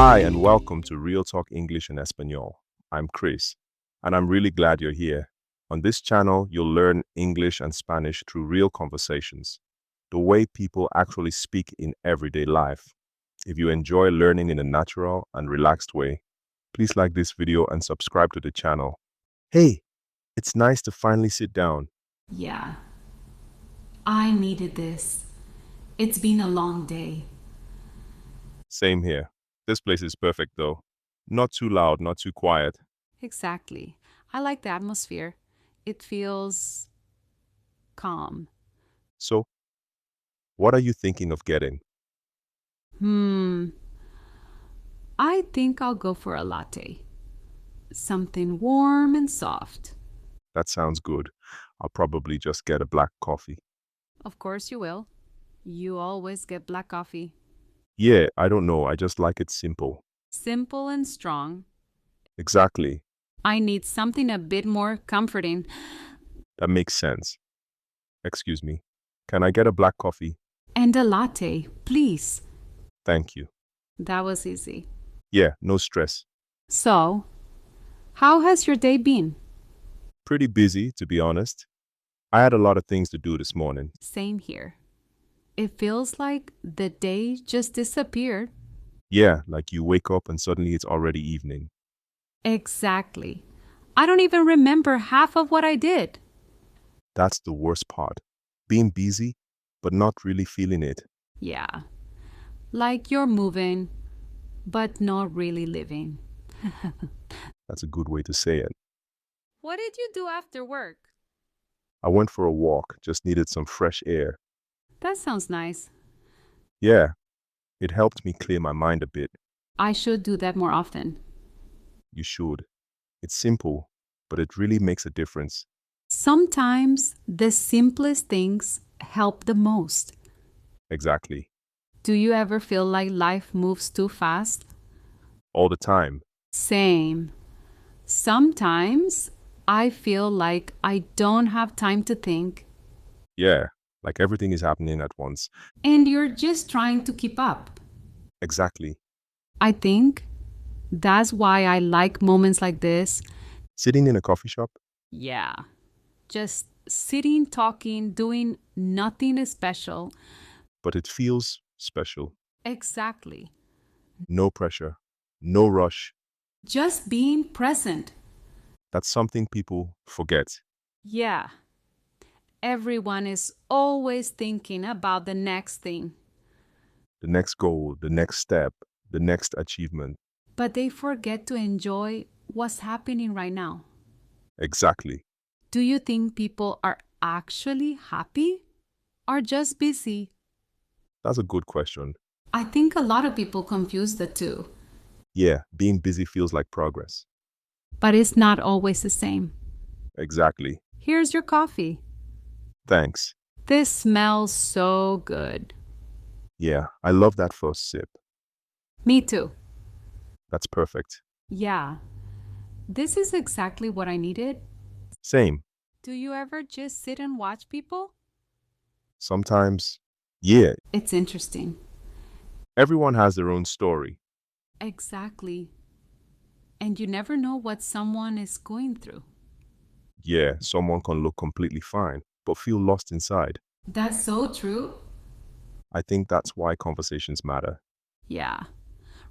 Hi, and welcome to Real Talk English in Espanol. I'm Chris, and I'm really glad you're here. On this channel, you'll learn English and Spanish through real conversations, the way people actually speak in everyday life. If you enjoy learning in a natural and relaxed way, please like this video and subscribe to the channel. Hey, it's nice to finally sit down. Yeah, I needed this. It's been a long day. Same here. This place is perfect though. Not too loud, not too quiet. Exactly. I like the atmosphere. It feels calm. So, what are you thinking of getting? Hmm, I think I'll go for a latte. Something warm and soft. That sounds good. I'll probably just get a black coffee. Of course you will. You always get black coffee. Yeah, I don't know. I just like it simple. Simple and strong. Exactly. I need something a bit more comforting. That makes sense. Excuse me. Can I get a black coffee? And a latte, please. Thank you. That was easy. Yeah, no stress. So, how has your day been? Pretty busy, to be honest. I had a lot of things to do this morning. Same here. It feels like the day just disappeared. Yeah, like you wake up and suddenly it's already evening. Exactly. I don't even remember half of what I did. That's the worst part. Being busy, but not really feeling it. Yeah. Like you're moving, but not really living. That's a good way to say it. What did you do after work? I went for a walk, just needed some fresh air. That sounds nice. Yeah, it helped me clear my mind a bit. I should do that more often. You should. It's simple, but it really makes a difference. Sometimes the simplest things help the most. Exactly. Do you ever feel like life moves too fast? All the time. Same. Sometimes I feel like I don't have time to think, Yeah, like everything is happening at once. and you're just trying to keep up. Exactly. I think that's why I like moments like this. Sitting in a coffee shop? Yeah, just sitting, talking, doing nothing special. But it feels special. Exactly. No pressure. No rush. Just being present. That's something people forget. Yeah, everyone is always thinking about the next thing, The next goal, the next step, the next achievement. but they forget to enjoy what's happening right now. Exactly. Do you think people are actually happy or just busy? That's a good question. I think a lot of people confuse the two, Yeah, being busy feels like progress. but it's not always the same. Exactly. Here's your coffee. Thanks. This smells so good. Yeah, I love that first sip. Me too. That's perfect. Yeah, this is exactly what I needed. Same. Do you ever just sit and watch people? Sometimes, yeah, It's interesting. everyone has their own story. Exactly. And you never know what someone is going through. Yeah, someone can look completely fine, but feel lost inside. That's so true. I think that's why conversations matter, Yeah,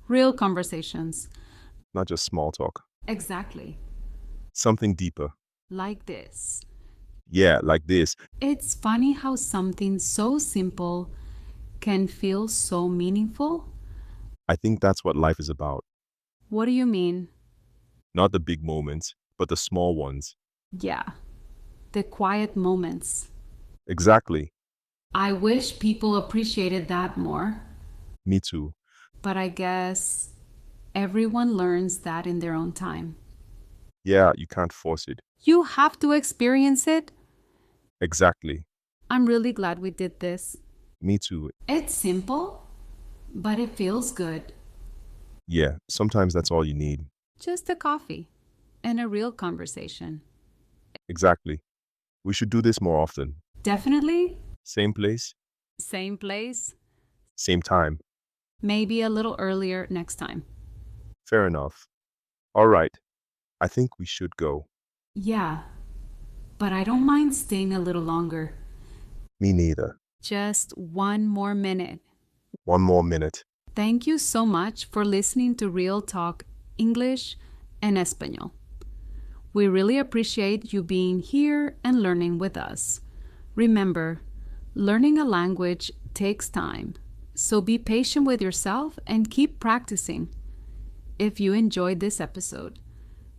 real conversations. not just small talk. Exactly. Something deeper. Like this. Yeah, like this. It's funny how something so simple can feel so meaningful. I think that's what life is about. What do you mean? Not the big moments, but the small ones. Yeah, the quiet moments. Exactly. I wish people appreciated that more, Me too. but I guess everyone learns that in their own time. Yeah, you can't force it. You have to experience it. Exactly. I'm really glad we did this. Me too. It's simple, but it feels good. Yeah, sometimes that's all you need. Just a coffee and a real conversation. Exactly. We should do this more often. Definitely Same place, same place, same time. maybe a little earlier next time. Fair enough. All right, I think we should go. Yeah, but I don't mind staying a little longer. Me neither. Just one more minute. One more minute. Thank you so much for listening to Real Talk English and Espanol. We really appreciate you being here and learning with us. Remember, learning a language takes time, so be patient with yourself and keep practicing. If you enjoyed this episode,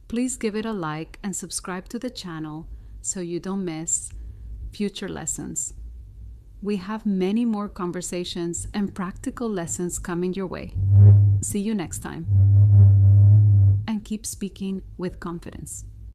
please give it a like and subscribe to the channel so you don't miss future lessons. We have many more conversations and practical lessons coming your way. See you next time. And keep speaking with confidence.